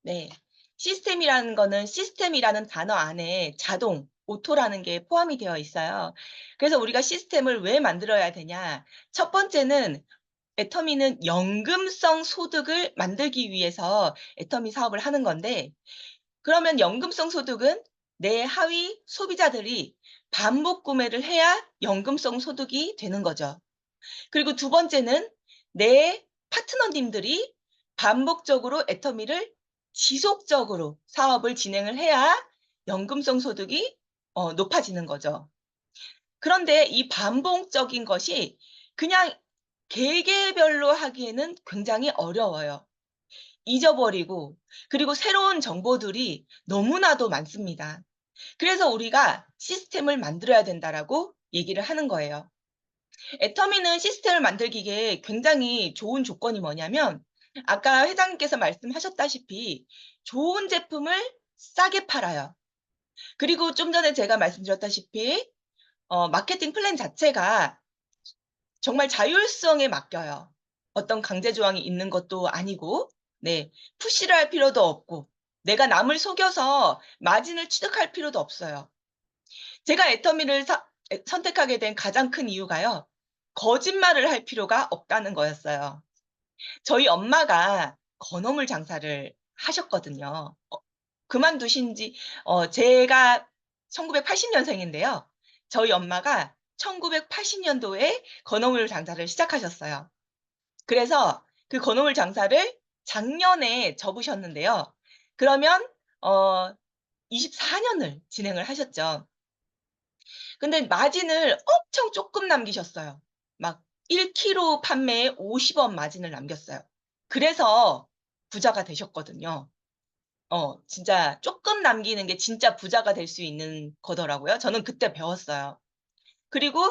네. 시스템이라는 거는 시스템이라는 단어 안에 자동, 오토라는 게 포함이 되어 있어요. 그래서 우리가 시스템을 왜 만들어야 되냐? 첫 번째는 애터미는 연금성 소득을 만들기 위해서 애터미 사업을 하는 건데, 그러면 연금성 소득은 내 하위 소비자들이 반복 구매를 해야 연금성 소득이 되는 거죠. 그리고 두 번째는 내 파트너님들이 반복적으로 애터미를 지속적으로 사업을 진행을 해야 연금성 소득이 높아지는 거죠. 그런데 이 반복적인 것이 그냥 개개별로 하기에는 굉장히 어려워요. 잊어버리고, 그리고 새로운 정보들이 너무나도 많습니다. 그래서 우리가 시스템을 만들어야 된다라고 얘기를 하는 거예요. 애터미는 시스템을 만들기에 굉장히 좋은 조건이 뭐냐면, 아까 회장님께서 말씀하셨다시피 좋은 제품을 싸게 팔아요. 그리고 좀 전에 제가 말씀드렸다시피 마케팅 플랜 자체가 정말 자율성에 맡겨요. 어떤 강제 조항이 있는 것도 아니고, 네, 푸시를 할 필요도 없고, 내가 남을 속여서 마진을 취득할 필요도 없어요. 제가 애터미를 선택하게 된 가장 큰 이유가요, 거짓말을 할 필요가 없다는 거였어요. 저희 엄마가 건어물 장사를 하셨거든요. 그만두신 지 제가 1980 년생인데요. 저희 엄마가 1980 년도에 건어물 장사를 시작하셨어요. 그래서 그 건어물 장사를 작년에 접으셨는데요. 그러면 어 24 년을 진행을 하셨죠. 근데 마진을 엄청 쪼끔 남기셨어요. 막 1 킬로 판매에 50원 마진을 남겼어요. 그래서 부자가 되셨거든요. 진짜 쪼끔 남기는 게 진짜 부자가 될 수 있는 거더라고요. 저는 그때 배웠어요. 그리고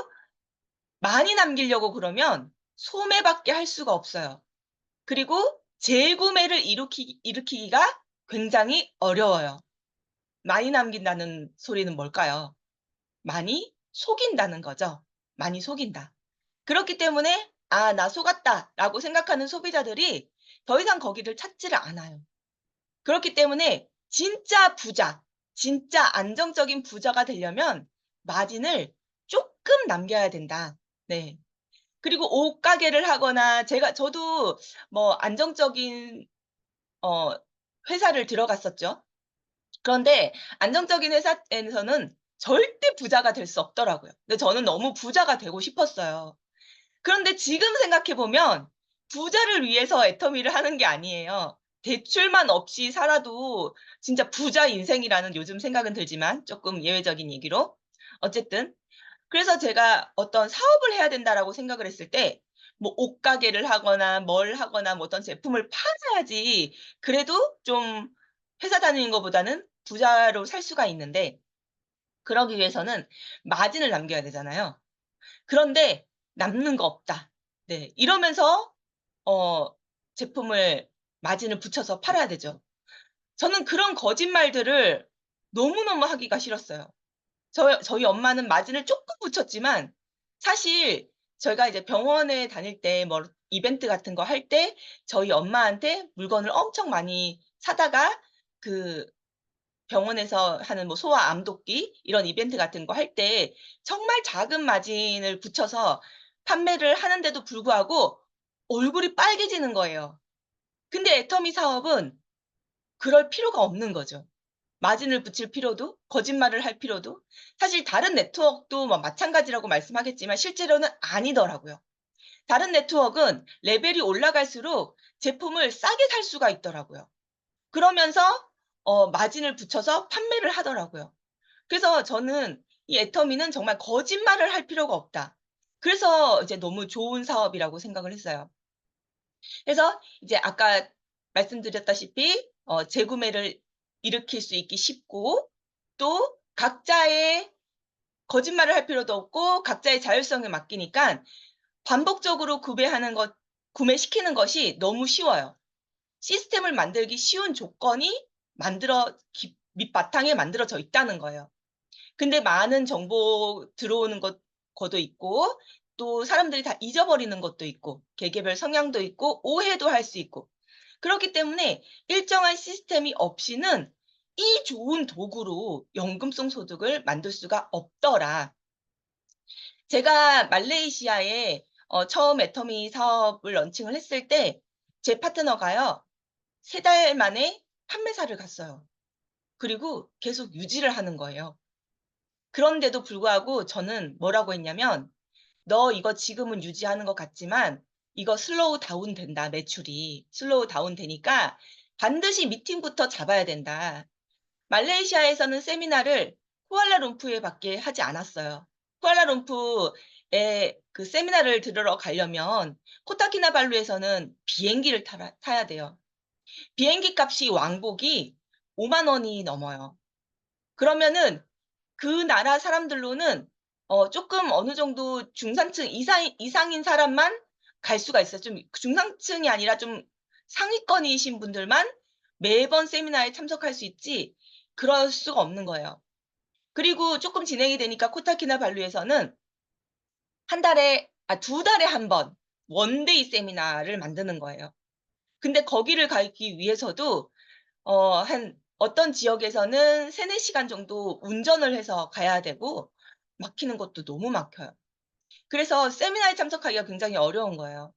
많이 남기려고 그러면 소매밖에 할 수가 없어요. 그리고 재구매를 일으키기가 굉장히 어려워요. 많이 남긴다는 소리는 뭘까요? 많이 속인다는 거죠. 많이 속인다. 그렇기 때문에 '아 나 속았다.'라고 생각하는 소비자들이 더 이상 거기를 찾지를 않아요. 그렇기 때문에 진짜 부자, 진짜 안정적인 부자가 되려면 마진을 쪼끔 남겨야 된다. 네. 그리고 옷가게를 하거나 저도 뭐 안정적인 어 회사를 들어갔었죠. 그런데 안정적인 회사에서는 절대 부자가 될 수 없더라고요. 근데 저는 너무 부자가 되고 싶었어요. 그런데 지금 생각해 보면 부자를 위해서 애터미를 하는 게 아니에요. 대출만 없이 살아도 진짜 부자 인생이라는 요즘 생각은 들지만 쪼끔 예외적인 얘기로. 어쨌든 그래서 제가 어떤 '사업을 해야 된다.'라고 생각을 했을 때 뭐 옷가게를 하거나 뭘 하거나 뭐 어떤 제품을 팔아야지 그래도 좀 회사 다니는 것보다는 부자로 살 수가 있는데, 그러기 위해서는 마진을 남겨야 되잖아요. 그런데 남는 거 없다. 네. 이러면서 어 제품을 마진을 붙여서 팔아야 되죠. 저는 그런 거짓말들을 너무너무 하기가 싫었어요. 저희 엄마는 마진을 쪼끔 붙였지만, 사실 저희가 이제 병원에 다닐 때 뭐 이벤트 같은 거 할 때 저희 엄마한테 물건을 엄청 많이 사다가 그 병원에서 하는 뭐 소아 암 돕기 이런 이벤트 같은 거 할 때 정말 작은 마진을 붙여서 판매를 하는데도 불구하고 얼굴이 빨개지는 거예요. 근데 애터미 사업은 그럴 필요가 없는 거죠. 마진을 붙일 필요도, 거짓말을 할 필요도, 사실 다른 네트워크도 뭐 마찬가지라고 말씀하겠지만 실제로는 아니더라고요. 다른 네트워크는 레벨이 올라갈수록 제품을 싸게 살 수가 있더라고요. 그러면서 마진을 붙여서 판매를 하더라고요. 그래서 저는 이 애터미는 정말 거짓말을 할 필요가 없다. 그래서 이제 너무 좋은 사업이라고 생각을 했어요. 그래서 이제 아까 말씀드렸다시피 재구매를 일으킬 수 있기 쉽고, 또 각자의 거짓말을 할 필요도 없고 각자의 자율성에 맡기니깐 반복적으로 구매시키는 것이 너무 쉬워요. 시스템을 만들기 쉬운 조건이 만들어 기 밑바탕에 만들어져 있다는 거예요. 근데 많은 정보 들어오는 거도 있고, 또 사람들이 다 잊어버리는 것도 있고, 개개별 성향도 있고, 오해도 할 수 있고, 그렇기 때문에 일정한 시스템이 없이는 이 좋은 도구로 연금성 소득을 만들 수가 없더라. 제가 말레이시아에 처음 애터미 사업을 런칭을 했을 때 제 파트너가요. 3달 만에 판매사를 갔어요. 그리고 계속 유지를 하는 거예요. 그런데도 불구하고 저는 뭐라고 했냐면 "너 이거 지금은 유지하는 것 같지만 이거 슬로우 다운 된다, 매출이. 슬로우 다운 되니까 반드시 미팅부터 잡아야 된다." 말레이시아에서는 세미나를 쿠알라룸푸르에 밖에 하지 않았어요. 쿠알라룸푸르에 그 세미나를 들으러 가려면 코타키나발루에서는 비행기를 타야 돼요. 비행기 값이 왕복이 5만 원이 넘어요. 그러면은 그 나라 사람들로는 쪼끔 어느 정도 중산층 이상인 사람만 갈 수가 있어요. 좀 중산층이 아니라 좀 상위권이신 분들만 매번 세미나에 참석할 수 있지 그럴 수가 없는 거예요. 그리고 쪼끔 진행이 되니까 코타키나발루에서는 한 달에 2달에 한 번 원데이 세미나를 만드는 거예요. 근데 거기를 가기 위해서도 한 어떤 지역에서는 3-4 시간 정도 운전을 해서 가야 되고 막히는 곳도 너무 막혀요. 그래서 세미나에 참석하기가 굉장히 어려운 거예요.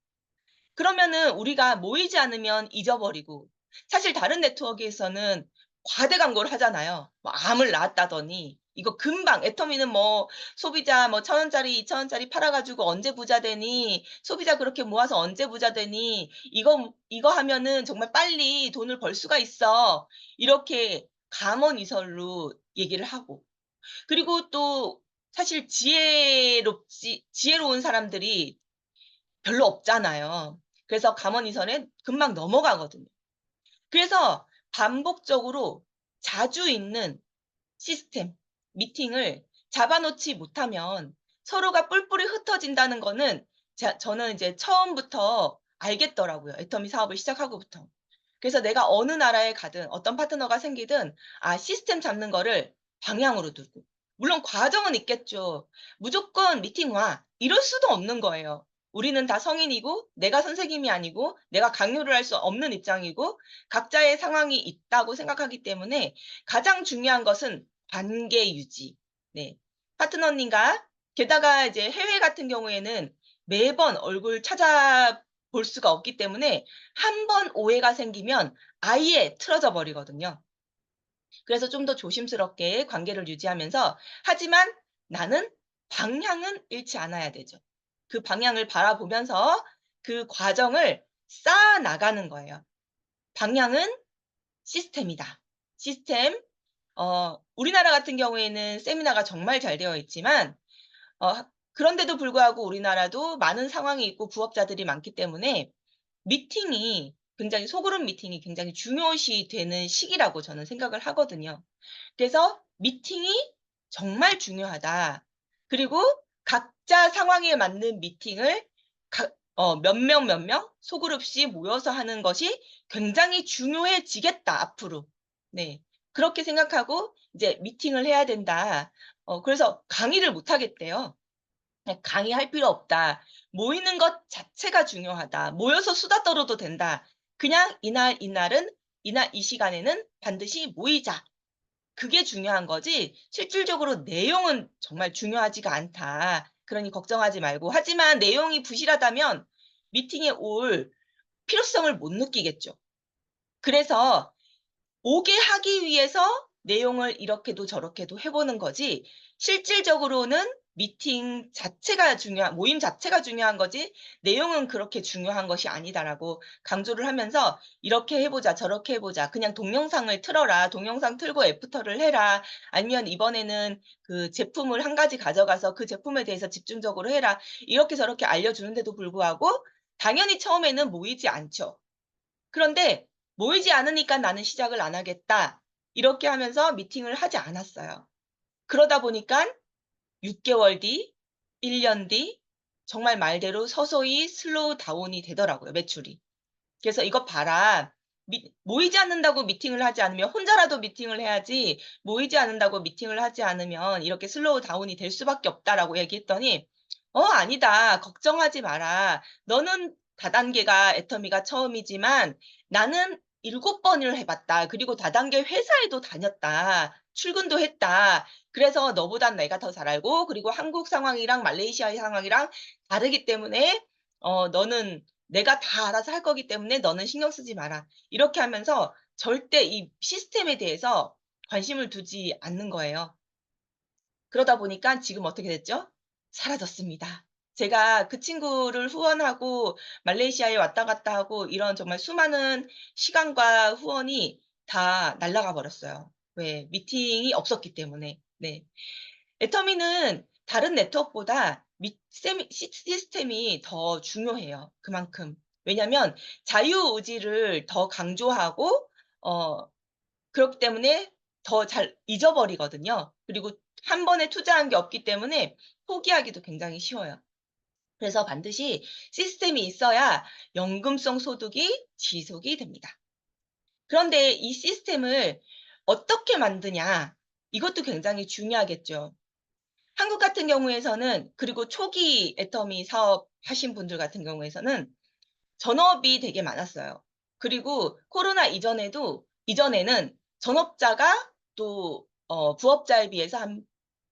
그러면은 우리가 모이지 않으면 잊어버리고 사실 다른 네트워크에서는 과대 광고를 하잖아요. 뭐 암을 낳았다더니 이거 금방 애터미는 뭐 소비자 뭐 1,000 원짜리 2,000 원짜리 팔아 가지고 언제 부자 되니? 소비자 그렇게 모아서 언제 부자 되니? 이거 하면은 정말 빨리 돈을 벌 수가 있어. 이렇게 감언이설로 얘기를 하고 그리고 또 사실 지혜로운 사람들이 별로 없잖아요. 그래서 감언이설에 금방 넘어가거든요. 그래서 반복적으로 자주 있는 시스템, 미팅을 잡아 놓지 못하면 서로가 뿔뿔이 흩어진다는 거는 저는 이제 처음부터 알겠더라고요, 애터미 사업을 시작하고부터. 그래서 내가 어느 나라에 가든 어떤 파트너가 생기든 시스템 잡는 거를 방향으로 두고 물론 과정은 있겠죠. "무조건 미팅 와." 이럴 수도 없는 거예요. 우리는 다 성인이고 내가 선생님이 아니고 내가 강요를 할 수 없는 입장이고 각자의 상황이 있다고 생각하기 때문에 가장 중요한 것은 관계 유지. 네. 파트너님과 게다가 이제 해외 같은 경우에는 매번 얼굴 찾아볼 수가 없기 때문에 한 번 오해가 생기면 아예 틀어져 버리거든요. 그래서 좀 더 조심스럽게 관계를 유지하면서 하지만 나는 방향은 잃지 않아야 되죠. 그 방향을 바라보면서 그 과정을 쌓아 나가는 거예요. 방향은 시스템이다. 시스템 우리나라 같은 경우에는 세미나가 정말 잘 되어 있지만 그런데도 불구하고 우리나라도 많은 상황이 있고 부업자들이 많기 때문에 미팅이 굉장히 소그룹 미팅이 굉장히 중요시 되는 시기라고 저는 생각을 하거든요. 그래서 미팅이 정말 중요하다. 그리고 각자 상황에 맞는 미팅을 몇 명 소그룹씩 모여서 하는 것이 굉장히 중요해지겠다 앞으로. 네. 그렇게 생각하고 이제 미팅을 해야 된다. 그래서 강의를 못 하겠대요. 그냥 "강의할 필요 없다. 모이는 것 자체가 중요하다. 모여서 수다 떨어도 된다. 그냥 이날은 이날 이 시간에는 반드시 모이자." 그게 중요한 거지 실질적으로 내용은 정말 중요하지가 않다. 그러니 걱정하지 말고 하지만 내용이 부실하다면 미팅에 올 필요성을 못 느끼겠죠. 그래서 오게 하기 위해서 내용을 이렇게도 저렇게도 해 보는 거지 실질적으로는 미팅 자체가 모임 자체가 중요한 거지 내용은 그렇게 중요한 것이 아니다라고 강조를 하면서 "이렇게 해 보자. 저렇게 해 보자. 그냥 동영상을 틀어라. 동영상 틀고 애프터를 해라. 아니면 이번에는 그 제품을 한 가지 가져가서 그 제품에 대해서 집중적으로 해라." 이렇게 저렇게 알려주는데도 불구하고 당연히 처음에는 모이지 않죠. 그런데 "모이지 않으니까 나는 시작을 안 하겠다." 이렇게 하면서 미팅을 하지 않았어요. 그러다 보니깐 6 개월 뒤, 1년 뒤 정말 말대로 서서히 슬로우 다운이 되더라고요, 매출이. 그래서 "이것 봐라. 모이지 않는다고 미팅을 하지 않으면 혼자라도 미팅을 해야지 모이지 않는다고 미팅을 하지 않으면 이렇게 슬로우 다운이 될 수밖에 없다."라고 얘기했더니 아니다. 걱정하지 마라. 너는 다단계가 애터미가 처음이지만 나는 7번을 해 봤다. 그리고 다단계 회사에도 다녔다. 출근도 했다. 그래서 너보단 내가 더 잘 알고 그리고 한국 상황이랑 말레이시아의 상황이랑 다르기 때문에 너는 내가 다 알아서 할 거기 때문에 너는 신경 쓰지 마라. 이렇게 하면서 절대 이 시스템에 대해서 관심을 두지 않는 거예요. 그러다 보니까 지금 어떻게 됐죠? 사라졌습니다. 제가 그 친구를 후원하고 말레이시아에 왔다 갔다 하고 이런 정말 수많은 시간과 후원이 다 날아가 버렸어요. 왜? 미팅이 없었기 때문에. 네. 애터미는 다른 네트워크보다 미 세미 시 시스템이 더 중요해요, 그만큼. 왜냐면 자유의지를 더 강조하고 어 그렇기 때문에 더 잘 잊어버리거든요. 그리고 한 번에 투자한 게 없기 때문에 포기하기도 굉장히 쉬워요. 그래서 반드시 시스템이 있어야 연금성 소득이 지속이 됩니다. 그런데 이 시스템을 어떻게 만드냐 이것도 굉장히 중요하겠죠. 한국 같은 경우에서는 그리고 초기 애터미 사업 하신 분들 같은 경우에서는 전업이 되게 많았어요. 그리고 코로나 이전에는 전업자가 또 부업자에 비해서 한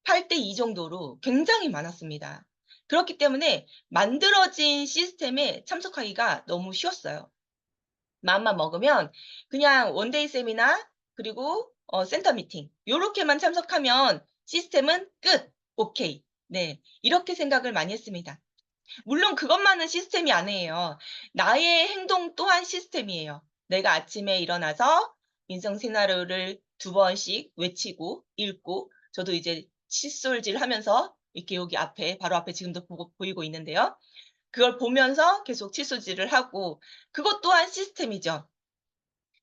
8대 2 정도로 굉장히 많았습니다. 그렇기 때문에 만들어진 시스템에 참석하기가 너무 쉬웠어요. 마음만 먹으면 그냥 원데이 세미나 그리고 센터 미팅 요렇게만 참석하면 시스템은 끝. 오케이. 네. 이렇게 생각을 많이 했습니다. 물론 그것만은 시스템이 아니에요. 나의 행동 또한 시스템이에요. 내가 아침에 일어나서 인생 시나리오를 2번씩 외치고 읽고 저도 이제 칫솔질하면서 이렇게 여기 앞에 바로 앞에 지금도 보이고 있는데요. 그걸 보면서 계속 칫솔질을 하고 그것 또한 시스템이죠.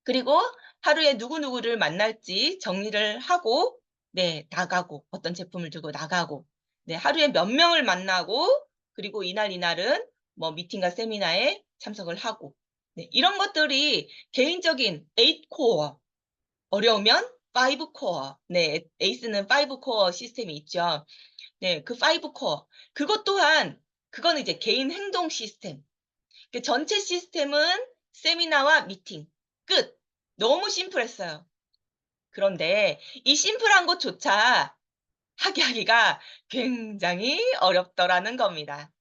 그리고 하루에 누구누구를 만날지 정리를 하고 네 나가고 어떤 제품을 들고 나가고 네 하루에 몇 명을 만나고 그리고 이날은 뭐 미팅과 세미나에 참석을 하고 네 이런 것들이 개인적인 8 코어 어려우면 5 코어 네 에이스는 5 코어 시스템이 있죠. 네 그 5 코어 그것 또한 그거는 이제 개인 행동 시스템 그 전체 시스템은 세미나와 미팅 끝. 너무 심플했어요. 그런데 이 심플한 것조차 하기가 굉장히 어렵더라는 겁니다.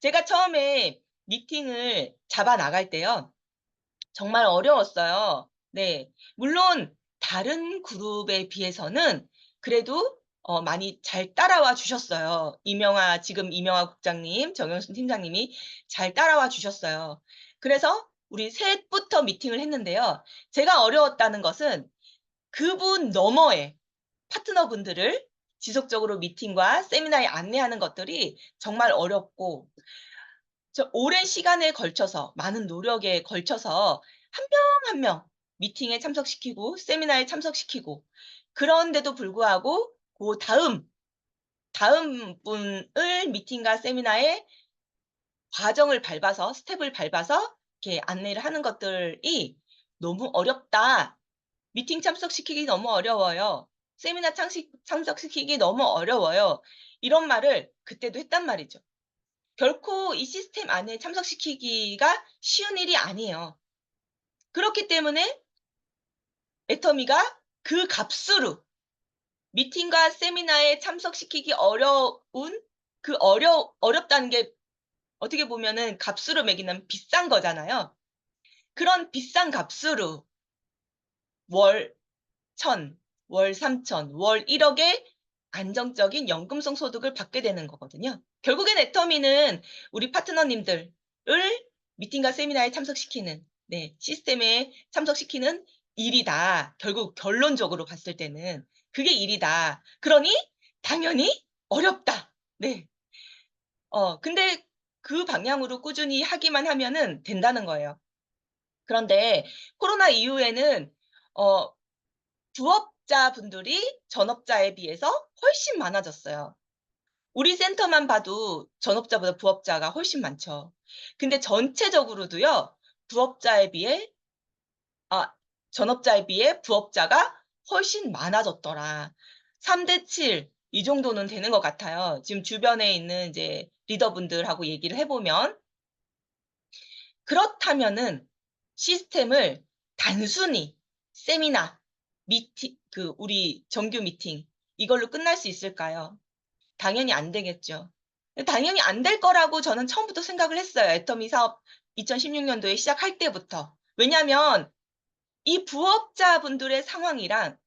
제가 처음에 미팅을 잡아 나갈 때요. 정말 어려웠어요. 네. 물론 다른 그룹에 비해서는 그래도 많이 잘 따라와 주셨어요. 지금 이명화 국장님, 정영순 팀장님이 잘 따라와 주셨어요. 그래서 우리 셋부터 미팅을 했는데요. 제가 어려웠다는 것은 그분 너머의 파트너분들을 지속적으로 미팅과 세미나에 안내하는 것들이 정말 어렵고 오랜 시간에 걸쳐서 많은 노력에 걸쳐서 한 명 한 명 미팅에 참석시키고 세미나에 참석시키고 그런데도 불구하고 다음 분을 미팅과 세미나에 과정을 밟아서 스텝을 밟아서 이렇게 안내를 하는 것들이 "너무 어렵다. 미팅 참석시키기 너무 어려워요. 세미나 참석시키기 너무 어려워요." 이런 말을 그때도 했단 말이죠. 결코 이 시스템 안에 참석시키기가 쉬운 일이 아니에요. 그렇기 때문에 애터미가 그 값으로 미팅과 세미나에 참석시키기 어려운 어렵다는 게 어떻게 보면은 값으로 매기면 비싼 거잖아요. 그런 비싼 값으로 월 1,000, 월 3,000, 월 1억의 안정적인 연금성 소득을 받게 되는 거거든요. 결국엔 애터미는 우리 파트너님들을 미팅과 세미나에 참석시키는 네 시스템에 참석시키는 일이다. 결국 결론적으로 봤을 때는 그게 일이다. 그러니 당연히 어렵다. 네. 근데 그 방향으로 꾸준히 하기만 하면은 된다는 거예요. 그런데 코로나 이후에는 어 부업자분들이 전업자에 비해서 훨씬 많아졌어요. 우리 센터만 봐도 전업자보다 부업자가 훨씬 많죠. 근데 전체적으로도요. 부업자에 비해 아 전업자에 비해 부업자가 훨씬 많아졌더라. 3대 7 이 정도는 되는 것 같아요. 지금 주변에 있는 이제 리더분들하고 얘기를 해 보면 그렇다면은 시스템을 단순히 세미나, 미팅 우리 정규 미팅 이걸로 끝날 수 있을까요? 당연히 안 되겠죠. 당연히 안 될 거라고 저는 처음부터 생각을 했어요. 애터미 사업 2016 년도에 시작할 때부터. 왜냐하면 이 부업자분들의 상황이랑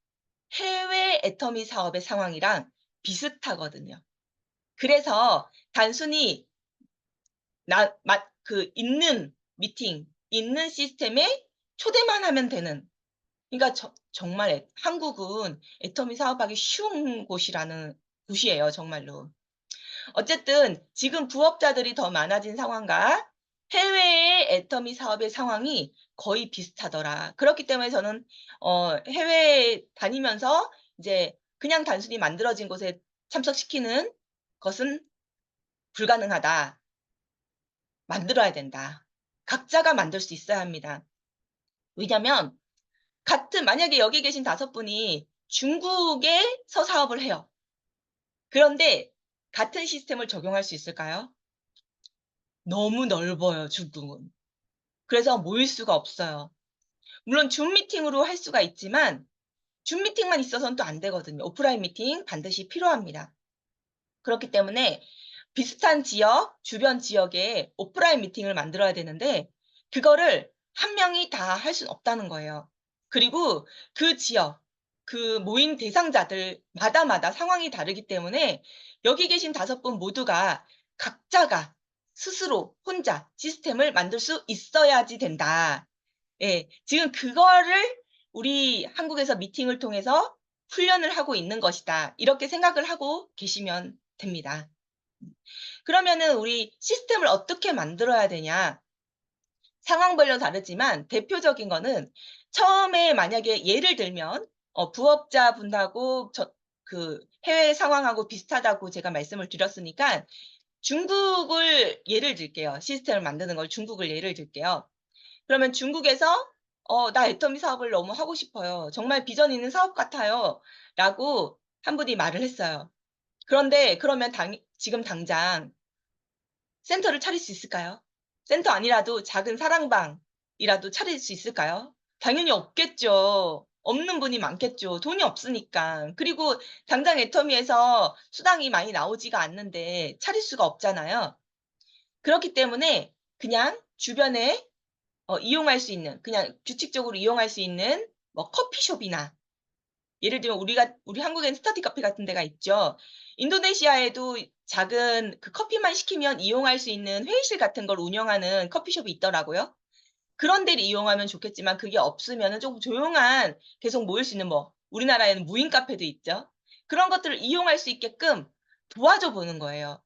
해외 애터미 사업의 상황이랑 비슷하거든요. 그래서 단순히 있는 미팅, 있는 시스템에 초대만 하면 되는, 그러니까 정말 한국은 애터미 사업하기 쉬운 곳이에요, 정말로. 어쨌든 지금 부업자들이 더 많아진 상황과 해외의 애터미 사업의 상황이 거의 비슷하더라. 그렇기 때문에 저는 해외에 다니면서 이제 그냥 단순히 만들어진 곳에 참석시키는 것은 불가능하다. 만들어야 된다. 각자가 만들 수 있어야 합니다. 왜냐면 만약에 여기 계신 5분이 중국에서 사업을 해요. 그런데 같은 시스템을 적용할 수 있을까요? 너무 넓어요, 중국은. 그래서 모일 수가 없어요. 물론 줌 미팅으로 할 수가 있지만 줌 미팅만 있어서는 또 안 되거든요. 오프라인 미팅 반드시 필요합니다. 그렇기 때문에 비슷한 지역, 주변 지역에 오프라인 미팅을 만들어야 되는데 그거를 한 명이 다 할 수는 없다는 거예요. 그리고 그 지역, 그 모인 대상자들마다 상황이 다르기 때문에 여기 계신 5분 모두가 각자가 스스로 혼자 시스템을 만들 수 있어야지 된다. 예. 지금 그거를 우리 한국에서 미팅을 통해서 훈련을 하고 있는 것이다. 이렇게 생각을 하고 계시면 됩니다. 그러면은 우리 시스템을 어떻게 만들어야 되냐? 상황별로 다르지만 대표적인 거는 처음에 만약에 예를 들면 부업자분하고 해외 상황하고 비슷하다고 제가 말씀을 드렸으니까 중국을 예를 들게요. 시스템을 만드는 걸 중국을 예를 들게요. 그러면 중국에서 "나 애터미 사업을 너무 하고 싶어요. 정말 비전 있는 사업 같아요." 라고 한 분이 말을 했어요. 그런데 그러면 지금 당장 센터를 차릴 수 있을까요? 센터 아니라도 작은 사랑방이라도 차릴 수 있을까요? 당연히 없겠죠. 없는 분이 많겠죠. 돈이 없으니까. 그리고 당장 애터미에서 수당이 많이 나오지가 않는데 차릴 수가 없잖아요. 그렇기 때문에 그냥 주변에 이용할 수 있는, 그냥 규칙적으로 이용할 수 있는 뭐 커피숍이나, 예를 들면 우리 한국엔 스터디 카페 같은 데가 있죠. 인도네시아에도 작은 커피만 시키면 이용할 수 있는 회의실 같은 걸 운영하는 커피숍이 있더라고요. 그런 데를 이용하면 좋겠지만 그게 없으면은 쪼금 조용한, 계속 모일 수 있는, 뭐 우리나라에는 무인 카페도 있죠. 그런 것들을 이용할 수 있게끔 도와줘 보는 거예요.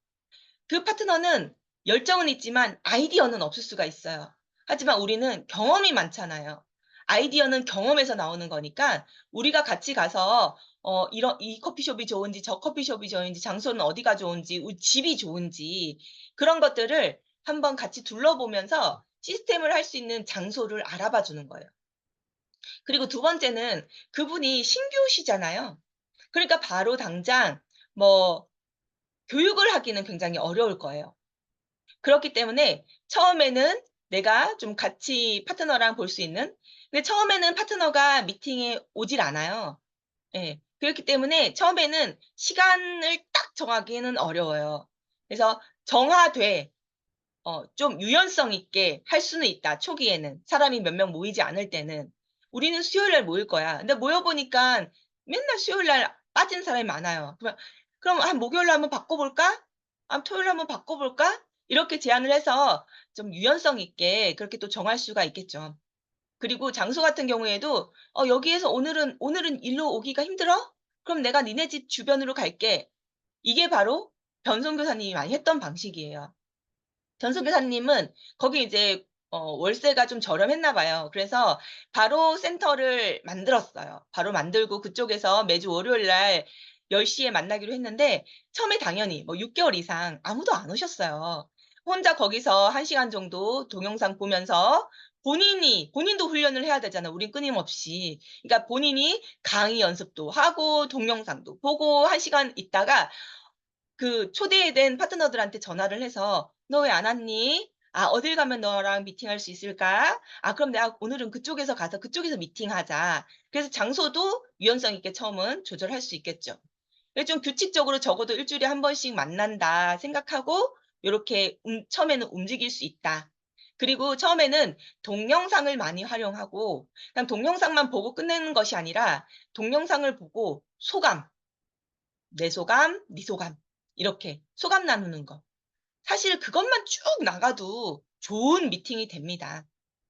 그 파트너는 열정은 있지만 아이디어는 없을 수가 있어요. 하지만 우리는 경험이 많잖아요. 아이디어는 경험에서 나오는 거니까 우리가 같이 가서 이 커피숍이 좋은지 저 커피숍이 좋은지 장소는 어디가 좋은지 집이 좋은지 그런 것들을 한번 같이 둘러보면서 시스템을 할 수 있는 장소를 알아봐 주는 거예요. 그리고 두 번째는 그분이 신규시잖아요. 그러니까 바로 당장 뭐 교육을 하기는 굉장히 어려울 거예요. 그렇기 때문에 처음에는 내가 좀 같이 파트너랑 볼 수 있는, 근데 처음에는 파트너가 미팅에 오질 않아요. 예. 그렇기 때문에 처음에는 시간을 딱 정하기는 어려워요. 그래서 정하되 좀 유연성 있게 할 수는 있다, 초기에는. 사람이 몇 명 모이지 않을 때는. "우리는 수요일 날 모일 거야." 근데 모여 보니깐 맨날 수요일 날 빠지는 사람이 많아요. "그럼 한 목요일로 한번 바꿔 볼까? 토요일로 한번 바꿔 볼까?" 이렇게 제안을 해서 좀 유연성 있게 그렇게 또 정할 수가 있겠죠. 그리고 장소 같은 경우에도 여기에서 오늘은 일로 오기가 힘들어? 그럼 내가 니네 집 주변으로 갈게." 이게 바로 변송 교사님이 많이 했던 방식이에요. 전소교사님은 거기 이제 월세가 좀 저렴했나 봐요. 그래서 바로 센터를 만들었어요. 바로 만들고 그쪽에서 매주 월요일 날 10 시에 만나기로 했는데 처음에 당연히 뭐 6 개월 이상 아무도 안 오셨어요. 혼자 거기서 1 시간 정도 동영상 보면서 본인도 훈련을 해야 되잖아요, 우린 끊임없이. 그러니까 본인이 강의 연습도 하고 동영상도 보고 1 시간 있다가 그 초대된 파트너들한테 전화를 해서 "너 왜 안 왔니? "아 어딜 가면 너랑 미팅할 수 있을까? 아 그럼 내가 오늘은 그쪽에서 가서 그쪽에서 미팅하자." 그래서 장소도 유연성 있게 처음은 조절할 수 있겠죠. 그래서 좀 규칙적으로 적어도 일 주일에 한 번씩 만난다 생각하고 요렇게 처음에는 움직일 수 있다. 그리고 처음에는 동영상을 많이 활용하고 그냥 동영상만 보고 끝내는 것이 아니라 동영상을 보고 소감, 내 소감, 네 소감 이렇게 소감 나누는 거. 사실 그것만 쭉 나가도 좋은 미팅이 됩니다.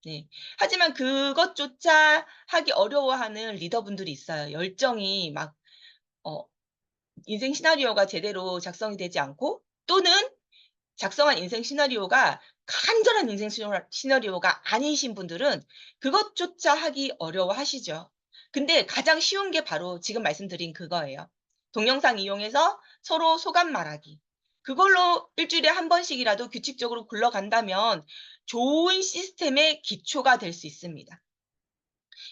네. 하지만 그것조차 하기 어려워하는 리더분들이 있어요. 열정이 막 어 인생 시나리오가 제대로 작성이 되지 않고 또는 작성한 인생 시나리오가 간절한 인생 시나리오가 아니신 분들은 그것조차 하기 어려워하시죠. 근데 가장 쉬운 게 바로 지금 말씀드린 그거예요. 동영상 이용해서 서로 소감 말하기. 그걸로 일 주일에 한 번씩이라도 규칙적으로 굴러간다면 좋은 시스템의 기초가 될 수 있습니다.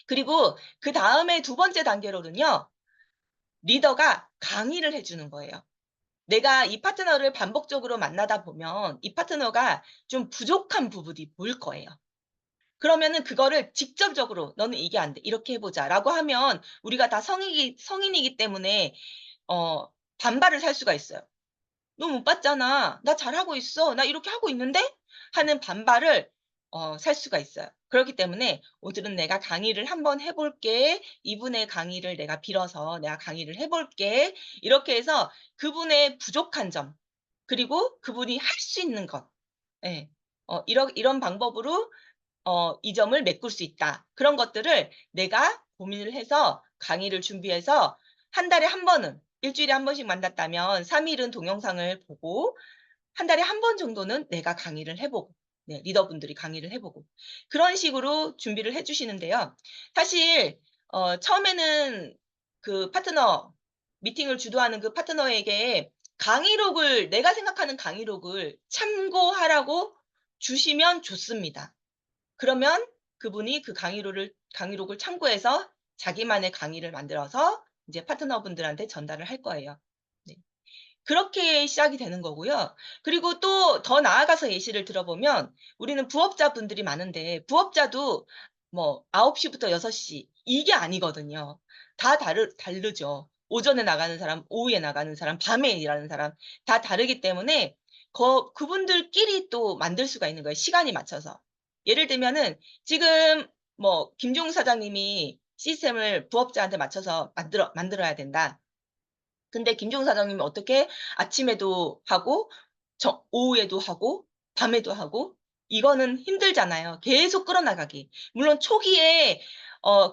그리고 그다음에 두 번째 단계로는요. 리더가 강의를 해 주는 거예요. 내가 이 파트너를 반복적으로 만나다 보면 이 파트너가 좀 부족한 부분이 보일 거예요. 그러면은 그거를 직접적으로 "너는 이게 안 돼. 이렇게 해 보자."라고 하면 우리가 다 성인이기 때문에 어 반발을 살 수가 있어요. "너 못 봤잖아. 나 잘하고 있어. 나 이렇게 하고 있는데?" 하는 반발을 살 수가 있어요. 그렇기 때문에 "오늘은 내가 강의를 한번 해 볼게. 이분의 강의를 내가 빌어서 내가 강의를 해 볼게." 이렇게 해서 그분의 부족한 점 그리고 그분이 할 수 있는 것 예. 이런 방법으로 이 점을 메꿀 수 있다. 그런 것들을 내가 고민을 해서 강의를 준비해서 한 달에 한 번은 일 주일에 한 번씩 만났다면 3 일은 동영상을 보고 한 달에 한 번 정도는 내가 강의를 해 보고 네 리더분들이 강의를 해 보고 그런 식으로 준비를 해 주시는데요. 사실 처음에는 그 파트너 미팅을 주도하는 그 파트너에게 강의록을 내가 생각하는 강의록을 참고하라고 주시면 좋습니다. 그러면 그분이 그 강의록을 참고해서 자기만의 강의를 만들어서 이제 파트너분들한테 전달을 할 거예요. 네. 그렇게 시작이 되는 거고요. 그리고 또 더 나아가서 예시를 들어보면 우리는 부업자분들이 많은데 부업자도 뭐 9 시부터 6시 이게 아니거든요. 다 다르죠. 오전에 나가는 사람, 오후에 나가는 사람, 밤에 일하는 사람 다 다르기 때문에 그분들끼리 또 만들 수가 있는 거예요, 시간이 맞춰서. 예를 들면은 지금 뭐 김종우 사장님이 시스템을 부업자한테 맞춰서 만들어야 된다. 근데 김종우 사장님이 어떻게 아침에도 하고 오후에도 하고 밤에도 하고 이거는 힘들잖아요. 계속 끌어나가기. 물론 초기에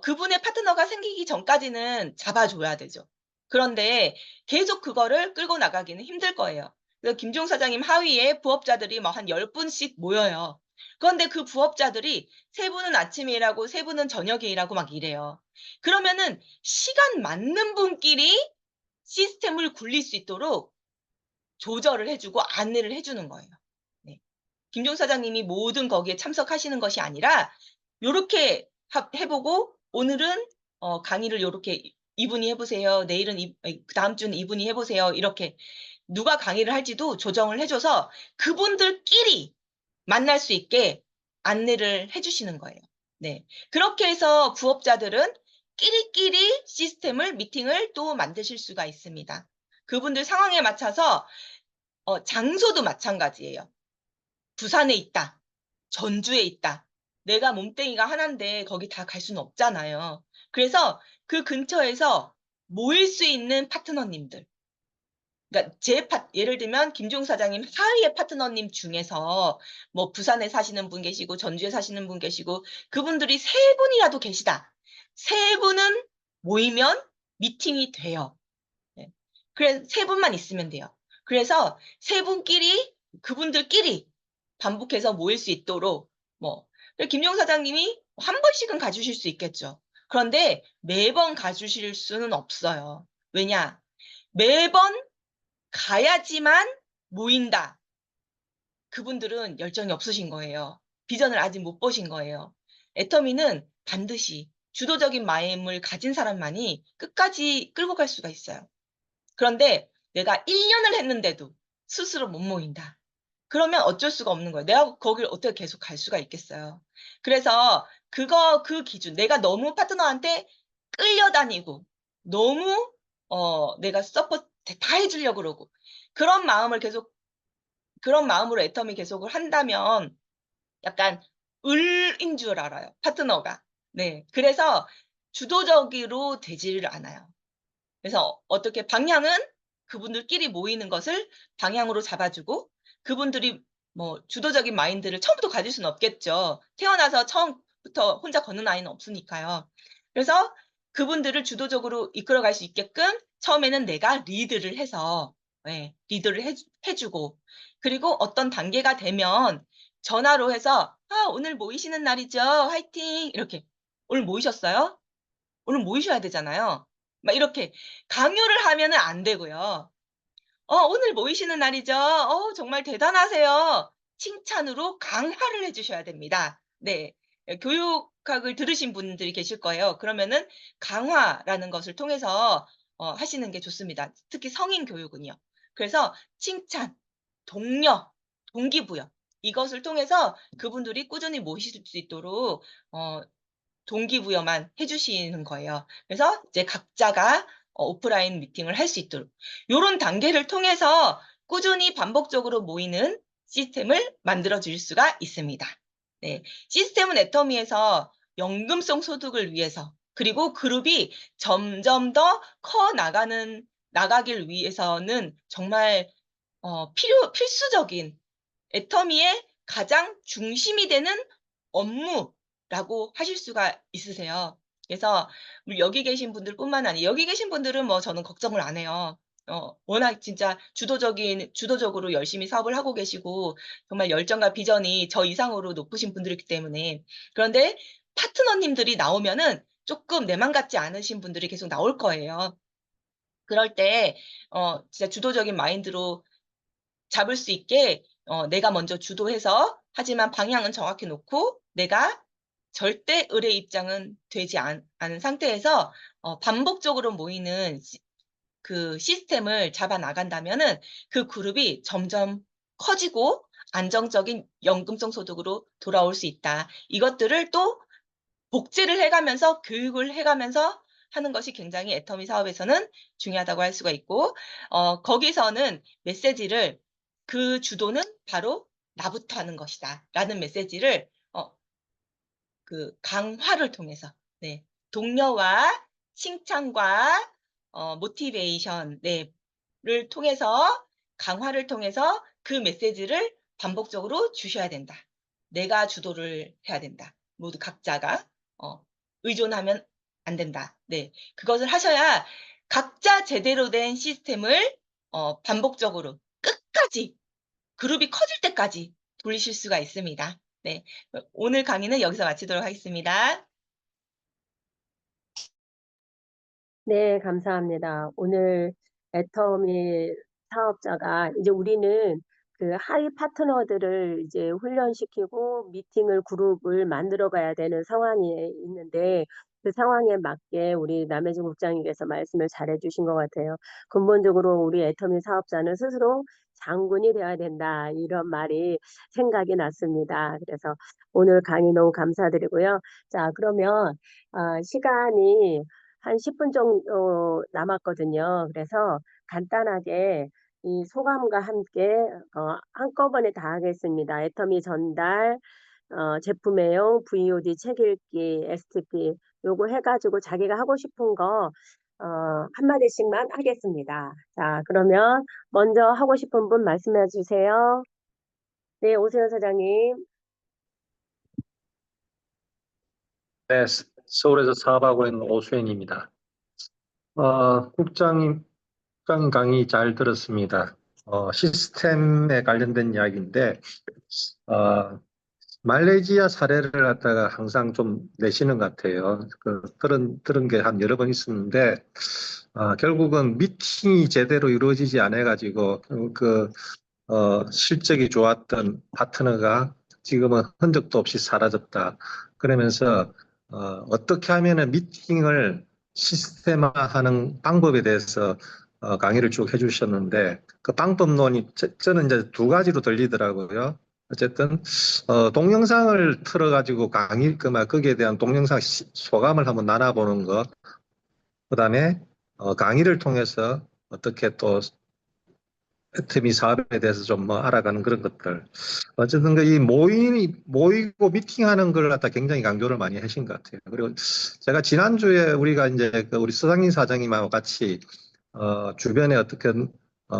그분의 파트너가 생기기 전까지는 잡아 줘야 되죠. 그런데 계속 그거를 끌고 나가기는 힘들 거예요. 그래서 김종우 사장님 하위에 부업자들이 뭐 한 10 분씩 모여요. 그런데 그 부업자들이 3 분은 아침에 일하고 3 분은 저녁에 일하고 막 이래요. 그러면은 시간 맞는 분끼리 시스템을 굴릴 수 있도록 조절을 해 주고 안내를 해 주는 거예요. 네. 김종 사장님이 모든 거기에 참석하시는 것이 아니라 요렇게 해 보고 오늘은 강의를 요렇게 이분이 해 보세요. 내일은 그다음 주는 이분이 해 보세요. 이렇게 누가 강의를 할지도 조정을 해 줘서 그분들끼리 만날 수 있게 안내를 해 주시는 거예요. 네. 그렇게 해서 부업자들은 끼리끼리 시스템을 미팅을 또 만드실 수가 있습니다. 그분들 상황에 맞춰서 장소도 마찬가지예요. 부산에 있다. 전주에 있다. 내가 몸뚱이가 하나인데 거기 다 갈 수는 없잖아요. 그래서 그 근처에서 모일 수 있는 파트너님들 그러니까 예를 들면 김종 사장님 하위의 파트너님 중에서 뭐 부산에 사시는 분 계시고 전주에 사시는 분 계시고 그분들이 세 분이라도 계시다. 세 분은 모이면 미팅이 돼요. 네. 그래 세 분만 있으면 돼요. 그래서 세 분끼리 그분들끼리 반복해서 모일 수 있도록 뭐 김종 사장님이 한 번씩은 가 주실 수 있겠죠. 그런데 매번 가 주실 수는 없어요. 왜냐? 매번 가야지만 모인다. 그분들은 열정이 없으신 거예요. 비전을 아직 못 보신 거예요. 애터미는 반드시 주도적인 마음을 가진 사람만이 끝까지 끌고 갈 수가 있어요. 그런데 내가 1 년을 했는데도 스스로 못 모인다. 그러면 어쩔 수가 없는 거예요. 내가 거길 어떻게 계속 갈 수가 있겠어요. 그래서 그 기준, 내가 너무 파트너한테 끌려다니고 너무 내가 서포트 다 해 주려고 그러고 그런 마음을 계속 그런 마음으로 애터미 계속을 한다면 약간 을인 줄 알아요, 파트너가. 네. 그래서 주도적으로 되지를 않아요. 그래서 어떻게 방향은 그분들끼리 모이는 것을 방향으로 잡아 주고 그분들이 뭐 주도적인 마인드를 처음부터 가질 수는 없겠죠. 태어나서 처음부터 혼자 걷는 아이는 없으니까요. 그래서 그분들을 주도적으로 이끌어 갈 수 있게끔 처음에는 내가 리드를 해서 예 리드를 해 주고 그리고 어떤 단계가 되면 전화로 해서 "아 오늘 모이시는 날이죠. 화이팅." 이렇게 "오늘 모이셨어요?" 오늘 모이셔야 되잖아요. 막 이렇게 강요를 하면은 안 되고요. 오늘 모이시는 날이죠. 정말 대단하세요." 칭찬으로 강화를 해 주셔야 됩니다. 네. 교육학을 들으신 분들이 계실 거예요. 그러면은 강화라는 것을 통해서 하시는 게 좋습니다. 특히 성인 교육은요. 그래서 칭찬, 독려, 동기부여 이것을 통해서 그분들이 꾸준히 모실 수 있도록 어 동기부여만 해 주시는 거예요. 그래서 이제 각자가 오프라인 미팅을 할 수 있도록 요런 단계를 통해서 꾸준히 반복적으로 모이는 시스템을 만들어 줄 수가 있습니다. 네. 시스템은 애터미에서 연금성 소득을 위해서 그리고 그룹이 점점 더 커 나가길 위해서는 정말 필수적인 애터미의 가장 중심이 되는 업무라고 하실 수가 있으세요. 그래서 여기 계신 분들뿐만 아니라 여기 계신 분들은 뭐 저는 걱정을 안 해요. 워낙 진짜 주도적으로 열심히 사업을 하고 계시고 정말 열정과 비전이 저 이상으로 높으신 분들이기 때문에. 그런데 파트너님들이 나오면은 쪼끔 내 맘 같지 않으신 분들이 계속 나올 거예요. 그럴 때 진짜 주도적인 마인드로 잡을 수 있게 내가 먼저 주도해서 하지만 방향은 정확히 놓고 내가 절대 을의 입장은 되지 않은 상태에서 반복적으로 모이는 그 시스템을 잡아 나간다면은 그 그룹이 점점 커지고 안정적인 연금성 소득으로 돌아올 수 있다. 이것들을 또 복제를 해 가면서 교육을 해 가면서 하는 것이 굉장히 애터미 사업에서는 중요하다고 할 수가 있고 거기서는 메시지를 "그 주도는 바로 나부터 하는 것이다."라는 메시지를 강화를 통해서 네 독려와 칭찬과 모티베이션 네 를 통해서 강화를 통해서 그 메시지를 반복적으로 주셔야 된다. 내가 주도를 해야 된다. 모두 각자가 의존하면 안 된다. 네. 그것을 하셔야 각자 제대로 된 시스템을 반복적으로 끝까지 그룹이 커질 때까지 돌리실 수가 있습니다. 네. 오늘 강의는 여기서 마치도록 하겠습니다. 네, 감사합니다. 오늘 애터미 사업자가 이제 우리는 그 하위 파트너들을 이제 훈련시키고 미팅을 그룹을 만들어 가야 되는 상황에 있는데 그 상황에 맞게 우리 남혜진 국장님께서 말씀을 잘해 주신 것 같아요. 근본적으로 우리 애터미 사업자는 스스로 장군이 되어야 된다. 이런 말이 생각이 났습니다. 그래서 오늘 강의 너무 감사드리고요. 자, 그러면 시간이 한 10분 정도 남았거든요. 그래서 간단하게 이 소감과 함께 한꺼번에 다 하겠습니다. 애터미 전달, 제품 애용, VOD 책 읽기, STP 요거 해가지고 자기가 하고 싶은 거 한마디씩만 하겠습니다. 자, 그러면 먼저 하고 싶은 분 말씀해 주세요. 네, 오세요, 사장님. 네, 서울에서 사업하고 있는 오수현입니다. 국장님 강의 잘 들었습니다. 시스템에 관련된 이야기인데, 어, 말레이시아 사례를 갖다가 항상 좀 내시는 것 같아요. 들은 게 한 여러 번 있었는데, 결국은 미팅이 제대로 이루어지지 않아가지고, 실적이 좋았던 파트너가 지금은 흔적도 없이 사라졌다. 그러면서 어떻게 하면은 미팅을 시스템화하는 방법에 대해서 강의를 쭉 해주셨는데 그 방법론이 저는 이제 두 가지로 들리더라고요. 어쨌든 동영상을 틀어가지고 강의 거기에 대한 동영상 소감을 한번 나눠보는 것, 그다음에 강의를 통해서 어떻게 또 애터미 사업에 대해서 좀 뭐 알아가는 그런 것들. 어쨌든 그 이 모이고 미팅하는 걸 갖다 굉장히 강조를 많이 하신 것 같아요. 그리고 제가 지난주에 우리가 이제 그 우리 서상인 사장님하고 같이 주변에 어떻게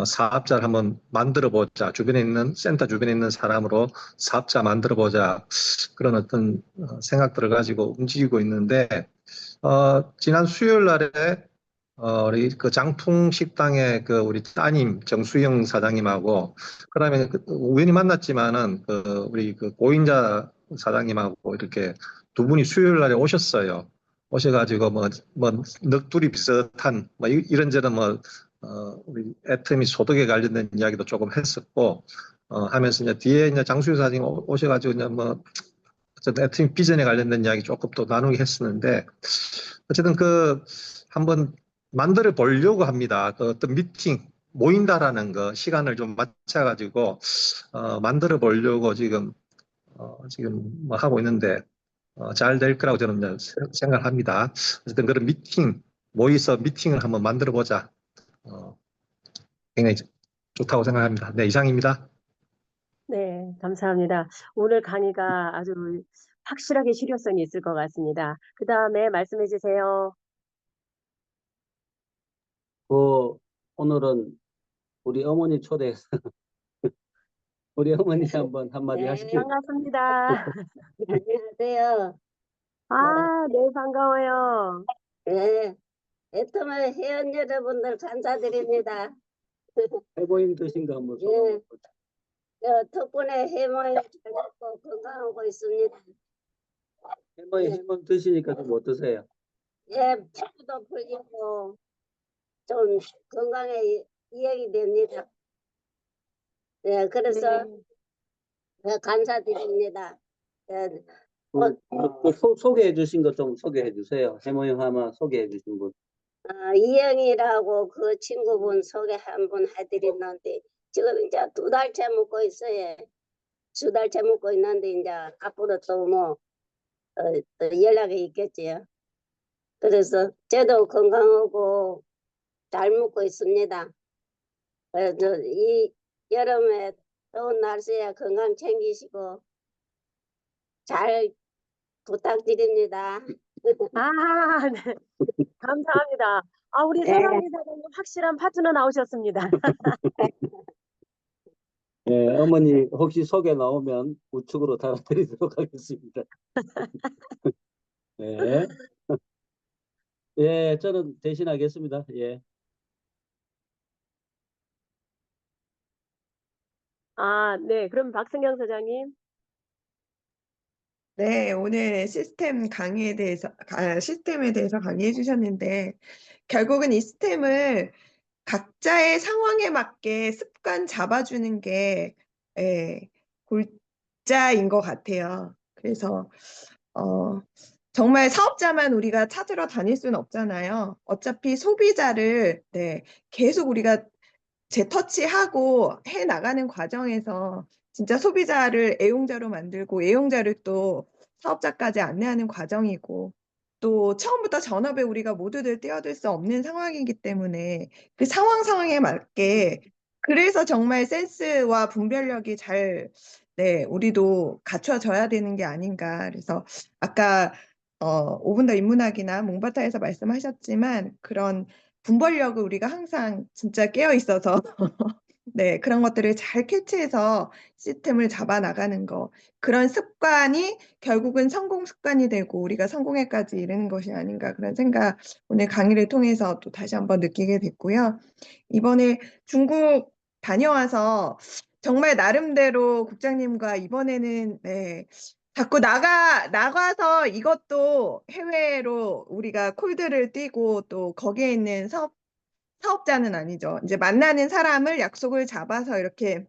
사업자를 한번 만들어 보자. 주변에 있는 센터 주변에 있는 사람으로 사업자 만들어 보자. 그런 어떤 생각들을 가지고 움직이고 있는데 지난 수요일 날에 우리 그 장풍 식당의 그 우리 따님 정수영 사장님하고 그다음에 우연히 만났지만은 그 우리 그 고인자 사장님하고 이렇게 두 분이 수요일 날에 오셨어요. 오셔가지고 뭐 넋두리 비슷한 뭐 이런저런 우리 애터미 소득에 관련된 이야기도 조금 했었고 하면서 이제 뒤에 이제 장수영 사장님 오셔가지고 이제 뭐 어쨌든 애터미 비전에 관련된 이야기 조금 또 나누게 했었는데 어쨌든 그 한번 만들어 보려고 합니다. 그 어떤 미팅 모인다라는 거 시간을 좀 맞춰가지고 만들어 보려고 지금 뭐 하고 있는데 잘 될 거라고 저는 이제 생각을 합니다. 어쨌든 그런 모여서 미팅을 한번 만들어 보자. 굉장히 좋다고 생각합니다. 네, 이상입니다. 네, 감사합니다. 오늘 강의가 아주 확실하게 실효성이 있을 것 같습니다. 그 다음에 말씀해 주세요. 그 오늘은 우리 어머니 초대해서 우리 어머니 한번 한마디 네, 하시죠. 반갑습니다. 안녕하세요. 아, 네, 반가워요. 네, 애터미 회원 여러분들 감사드립니다. 해보임 드신 거 한번 예. 소개해 보세요. 덕분에 해모임 잘 먹고 건강하고 있습니다. 해모임 드시니까 좀 어떠세요? 예, 피부도 풀리고 좀 건강에 이익이 됩니다. 예, 그래서 감사드립니다. 예, 소개해 주신 것 좀 소개해 주세요. 해모임 하나 소개해 주신 분. 이영이라고 그 친구분 소개 한번 해드렸는데 지금 이제 2달째 먹고 있어요. 2달째 먹고 있는데 이제 앞으로 또 뭐 또 연락이 있겠지요. 그래서 저도 건강하고 잘 먹고 있습니다. 그래서 이 여름에 더운 날씨에 건강 챙기시고 잘 부탁드립니다. 아, 네. 감사합니다. 아, 우리 네. 서상민 사장님 확실한 파트너 나오셨습니다. 예, 어머니 혹시 소개 나오면 우측으로 달아드리도록 하겠습니다. 예. 예, 저는 대신하겠습니다. 예. 아, 네. 그럼 박승경 사장님. 네, 오늘 시스템에 대해서 강의해 주셨는데, 결국은 이 시스템을 각자의 상황에 맞게 습관 잡아주는 게, 예, 골자인 것 같아요. 그래서, 정말 사업자만 우리가 찾으러 다닐 수는 없잖아요. 어차피 소비자를, 네, 계속 우리가 재터치하고 해 나가는 과정에서 진짜 소비자를 애용자로 만들고 애용자를 또 사업자까지 안내하는 과정이고 또 처음부터 전업에 우리가 모두들 뛰어들 수 없는 상황이기 때문에 그 상황에 맞게 그래서 정말 센스와 분별력이 네, 우리도 갖춰져야 되는 게 아닌가. 그래서 아까 5분 더 인문학이나 몽바타에서 말씀하셨지만 그런 분별력을 우리가 항상 진짜 깨어 있어서 네, 그런 것들을 잘 캐치해서 시스템을 잡아 나가는 거. 그런 습관이 결국은 성공 습관이 되고 우리가 성공에까지 이르는 것이 아닌가 그런 생각 오늘 강의를 통해서 또 다시 한번 느끼게 됐고요. 이번에 중국 다녀와서 정말 나름대로 국장님과 이번에는 네, 자꾸 나가서 이것도 해외로 우리가 콜드를 띄고 또 거기에 있는 사업자는 아니죠. 이제 만나는 사람을 약속을 잡아서 이렇게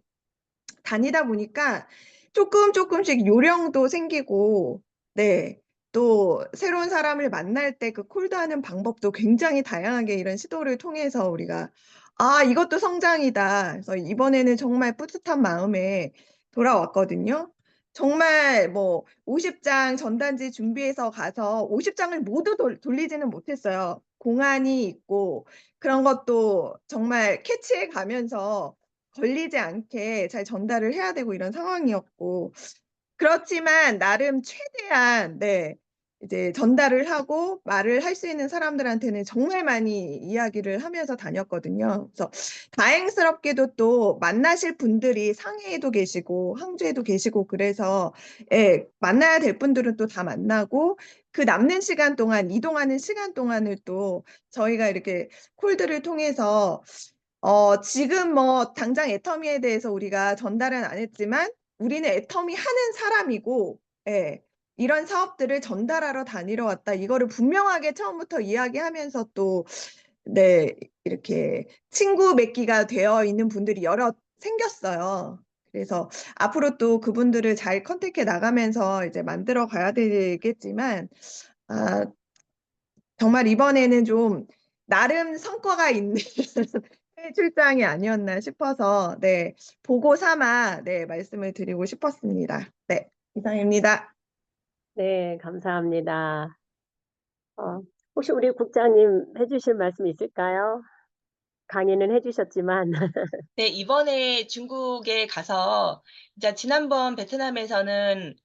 다니다 보니까 조금씩 요령도 생기고, 네. 또 새로운 사람을 만날 때 그 콜드하는 방법도 굉장히 다양하게 이런 시도를 통해서 우리가 아, 이것도 성장이다. 그래서 이번에는 정말 뿌듯한 마음에 돌아왔거든요. 정말 뭐 50장 전단지 준비해서 가서 50장을 모두 돌리지는 못했어요. 공안이 있고 그런 것도 정말 캐치해 가면서 걸리지 않게 잘 전달을 해야 되고 이런 상황이었고 그렇지만 나름 최대한 이제 전달을 하고 말을 할 수 있는 사람들한테는 정말 많이 이야기를 하면서 다녔거든요. 그래서 다행스럽게도 또 만나실 분들이 상해에도 계시고 항주에도 계시고 그래서 만나야 될 분들은 또 다 만나고 그 남는 시간 동안 이동하는 시간 동안을 또 저희가 이렇게 콜드를 통해서 지금 뭐 당장 애터미에 대해서 우리가 전달은 안 했지만 우리는 애터미 하는 사람이고, 이런 사업들을 전달하러 다니러 왔다. 이거를 분명하게 처음부터 이야기하면서 또, 이렇게 친구 맺기가 되어 있는 분들이 여러 생겼어요. 그래서 앞으로 또 그분들을 잘 컨택해 나가면서 이제 만들어 가야 되겠지만, 아, 정말 이번에는 좀 나름 성과가 있는 해외 출장이 아니었나 싶어서 보고 삼아 말씀을 드리고 싶었습니다. 네, 이상입니다. 네, 감사합니다. 혹시 우리 국장님 해주실 말씀 있을까요? 강의는 해주셨지만. 네, 이번에 중국에 가서 이제 지난번 베트남에서는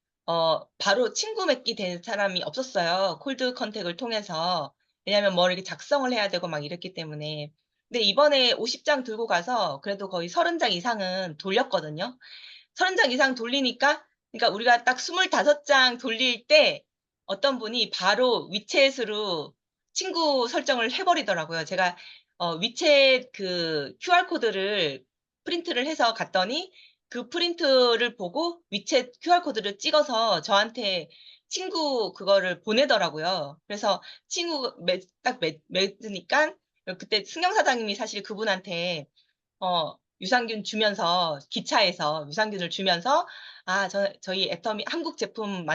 바로 친구 맺기 된 사람이 없었어요. 콜드 컨택을 통해서. 왜냐하면 뭐 이렇게 작성을 해야 되고 막 이랬기 때문에. 근데 이번에 50장 들고 가서 그래도 거의 30장 이상은 돌렸거든요. 30장 이상 돌리니까 그러니까 우리가 딱 25장 돌릴 때 어떤 분이 바로 위챗으로 친구 설정을 해버리더라고요. 제가 위챗 그 QR코드를 프린트를 해서 갔더니 그 프린트를 보고 위챗 QR코드를 찍어서 저한테 친구 그거를 보내더라고요. 그래서 친구 딱 맺으니까 그때 승경 사장님이 사실 그분한테 유산균 주면서 기차에서 유산균을 주면서 저희 애터미 한국 제품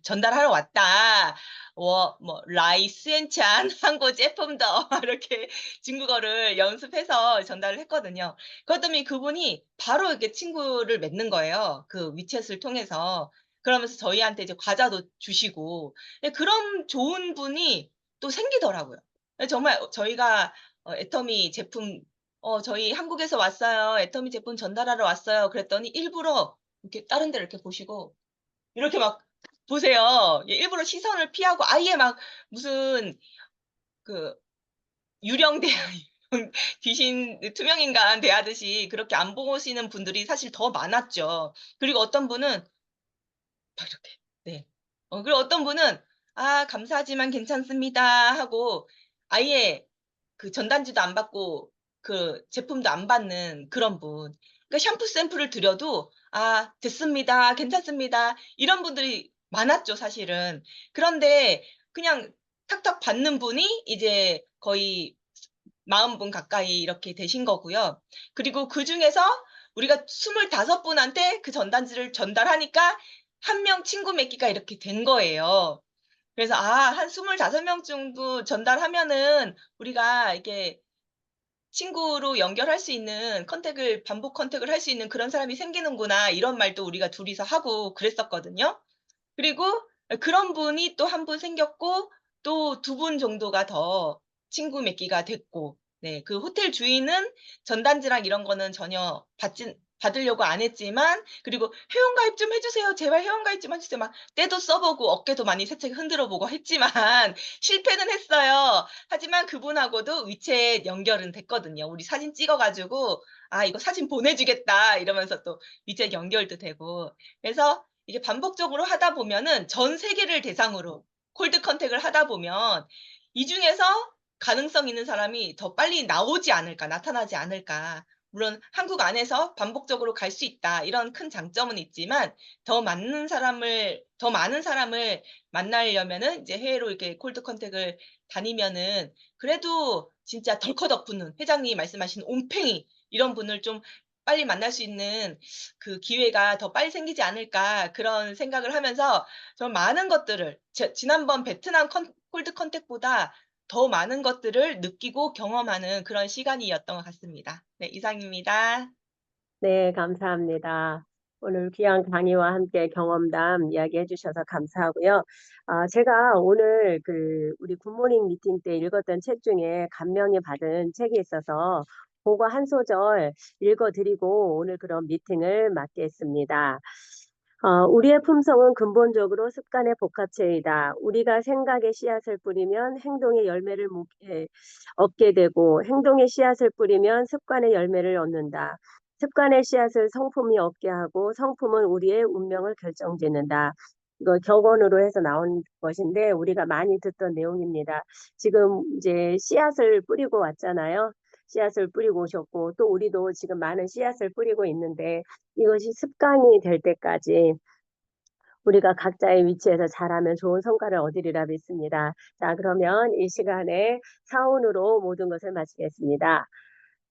전달하러 왔다. 뭐 라이스엔찬 한국 제품도 이렇게 중국어를 연습해서 전달을 했거든요. 그랬더니 그분이 바로 이렇게 친구를 맺는 거예요. 그 위챗을 통해서. 그러면서 저희한테 이제 과자도 주시고 그런 좋은 분이 또 생기더라고요. 정말 저희가 애터미 제품 저희 한국에서 왔어요. 애터미 제품 전달하러 왔어요. 그랬더니 일부러 이렇게 다른 데를 이렇게 보시고 이렇게 막 보세요. 일부러 시선을 피하고 아예 막 무슨 그 유령 대하 귀신 투명인간 대하듯이 그렇게 안 보시는 분들이 사실 더 많았죠. 그리고 어떤 분은 막 이렇게 네. 그리고 어떤 분은 "아 감사하지만 괜찮습니다." 하고 아예 그 전단지도 안 받고 그 제품도 안 받는 그런 분. 그러니까 샴푸 샘플을 드려도 "아 됐습니다. 괜찮습니다." 이런 분들이 많았죠 사실은. 그런데 그냥 탁탁 받는 분이 이제 거의 40분 가까이 이렇게 되신 거고요. 그리고 그중에서 우리가 25 분한테 그 전단지를 전달하니까 한 명 친구 맺기가 이렇게 된 거예요. 그래서 한 25명 정도 전달하면은 우리가 이게 친구로 연결할 수 있는 반복 컨택을 할 수 있는 그런 사람이 생기는구나 이런 말도 우리가 둘이서 하고 그랬었거든요. 그리고 그런 분이 또 한 분 생겼고 또 2분 정도가 더 친구 맺기가 됐고 그 호텔 주인은 전단지랑 이런 거는 전혀 받으려고 안 했지만 그리고 "회원가입 좀 해 주세요. 제발 회원가입 좀 해 주세요." 막 떼도 써 보고 어깨도 많이 살짝 흔들어 보고 했지만 실패는 했어요. 하지만 그분하고도 위챗 연결은 됐거든요. 우리 사진 찍어 가지고 "아 이거 사진 보내 주겠다." 이러면서 또 위챗 연결도 되고. 그래서 이게 반복적으로 하다 보면은 전 세계를 대상으로 콜드 컨택을 하다 보면 이 중에서 가능성 있는 사람이 더 빨리 나타나지 않을까. 물론 한국 안에서 반복적으로 갈 수 있다. 이런 큰 장점은 있지만 더 많은 사람을 만나려면은 이제 해외로 이렇게 콜드 컨택을 다니면은 그래도 진짜 덜커덕 붙는 회장님이 말씀하신 온팽이 이런 분을 좀 빨리 만날 수 있는 그 기회가 더 빨리 생기지 않을까 그런 생각을 하면서 좀 많은 것들을 지난번 베트남 콜드 컨택보다 더 많은 것들을 느끼고 경험하는 그런 시간이었던 것 같습니다. 네, 이상입니다. 네, 감사합니다. 오늘 귀한 강의와 함께 경험담 이야기해 주셔서 감사하고요. 제가 오늘 우리 굿모닝 미팅 때 읽었던 책 중에 감명이 받은 책이 있어서 그거 한 소절 읽어드리고 오늘 그런 미팅을 맡겠습니다. 우리의 품성은 근본적으로 습관의 복합체이다. 우리가 생각의 씨앗을 뿌리면 행동의 열매를 얻게 되고 행동의 씨앗을 뿌리면 습관의 열매를 얻는다. 습관의 씨앗을 성품이 얻게 하고 성품은 우리의 운명을 결정짓는다. 이거 격언으로 해서 나온 것인데 우리가 많이 듣던 내용입니다. 지금 이제 씨앗을 뿌리고 왔잖아요. 씨앗을 뿌리고 오셨고 또 우리도 지금 많은 씨앗을 뿌리고 있는데 이것이 습관이 될 때까지 우리가 각자의 위치에서 잘하면 좋은 성과를 얻으리라 믿습니다. 자, 그러면 이 시간에 사운으로 모든 것을 마치겠습니다.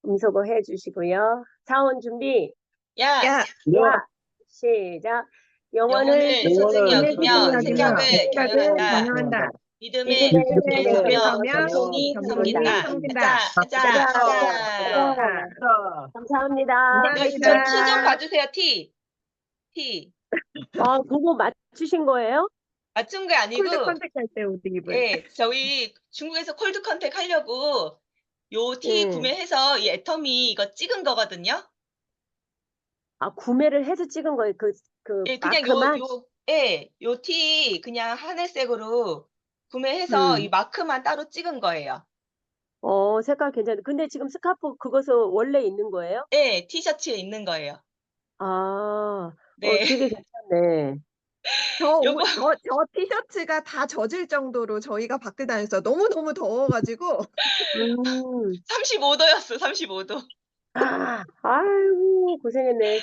음소거 해주시고요. 사운 준비. 야, 야, 네. 야, 시작. 영혼을 영혼을 소중히 영혼을 여기며 소중히 생각을 여기며 경영한다. 경영한다. 믿음의 믿음의 를 를 서며 서며 겸손히 겸손히 섬긴다. 섬긴다. 하자, 하자, 가자, 하자. 가자. 자, 감사합니다. 네, 저 티 좀 감사합니다. 봐주세요, 티. 티. 그거 맞추신 거예요? 맞춘 게 아니고, 콜드 컨택할 때 옷 입을. 예, 저희 중국에서 콜드 컨택 하려고 요 티 예. 구매해서 이 애터미 이거 찍은 거거든요. 구매를 해서 찍은 거예요. 예, 그냥 마크만? 요 티 그냥 하늘색으로 구매해서 이 마크만 따로 찍은 거예요. 색깔 괜찮은데. 근데 지금 스카프 그것은 원래 있는 거예요? 예, 티셔츠에 있는 거예요. 되게 네. 괜찮네. 요거 저 티셔츠가 다 젖을 정도로 저희가 밖에 다녀서 너무너무 더워가지고 35도였어, 35도. 아이고, 고생했네.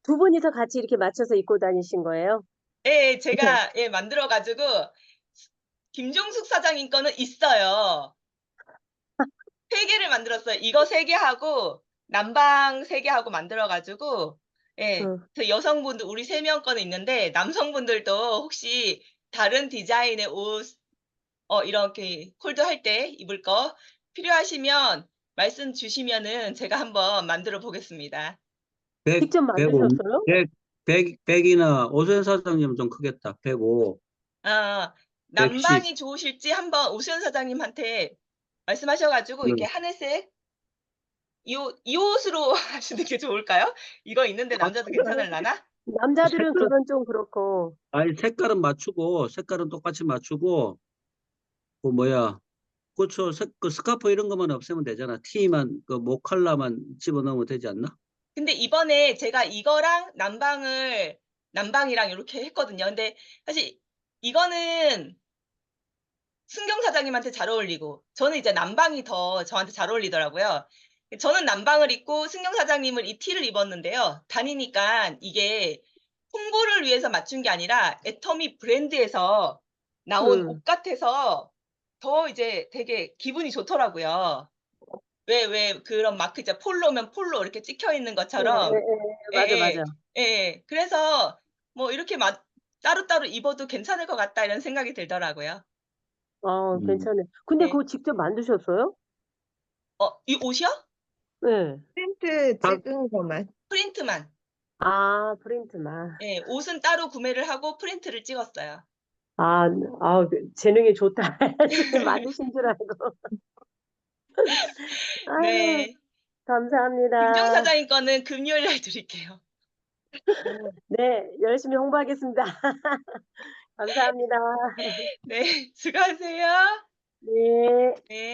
두 분이서 같이 이렇게 맞춰서 입고 다니신 거예요? 예, 제가 만들어 가지고 김종숙 사장님 거는 있어요. 3개를 만들었어요. 이거 3개 하고 남방 3개 하고 만들어 가지고 응. 그 여성분들 우리 3명 거는 있는데 남성분들도 혹시 다른 디자인의 옷 이렇게 홀드할 때 입을 거 필요하시면 말씀 주시면은 제가 한번 만들어 보겠습니다. 직접 105, 만드셨어요? 100이나 오수연 사장님은 좀 크겠다. 105, 아, 110. 남방이 좋으실지 한번 오수연 사장님한테 말씀하셔 가지고 이렇게 하늘색 이 옷으로 하시는 게 좋을까요? 이거 있는데 남자도 괜찮을라나? 남자들은 그건 좀 그렇고. 아니, 색깔은 똑같이 맞추고, 그쵸. 그 스카프 이런 것만 없애면 되잖아. 티만, 목 컬러만 집어넣으면 되지 않나? 근데 이번에 제가 이거랑 남방이랑 이렇게 했거든요. 근데 사실 이거는 순경 사장님한테 잘 어울리고 저는 이제 남방이 더 저한테 잘 어울리더라고요. 저는 남방을 입고 순경 사장님은 이 티를 입었는데요. 다니니까 이게 홍보를 위해서 맞춘 게 아니라 애터미 브랜드에서 나온 옷 같아서 더 이제 되게 기분이 좋더라고요. 왜 그런 마크 있잖아요. 폴로면 폴로 이렇게 찍혀 있는 것처럼. 맞아, 예예. 맞아. 예. 그래서 뭐 이렇게 따로따로 입어도 괜찮을 것 같다 이런 생각이 들더라고요. 괜찮네. 근데 네. 그거 직접 만드셨어요? 이 옷이요? 네. 프린트 다- 찍은 것만. 프린트만. 프린트만. 예. 옷은 따로 구매를 하고 프린트를 찍었어요. 재능이 좋다. 만드신 줄 알고. 아유, 네. 김정 감사합니다. 사장님 거는 금요일 날 드릴게요. 네, 열심히 홍보하겠습니다. 감사합니다. 네. 수고하세요. 네. 네.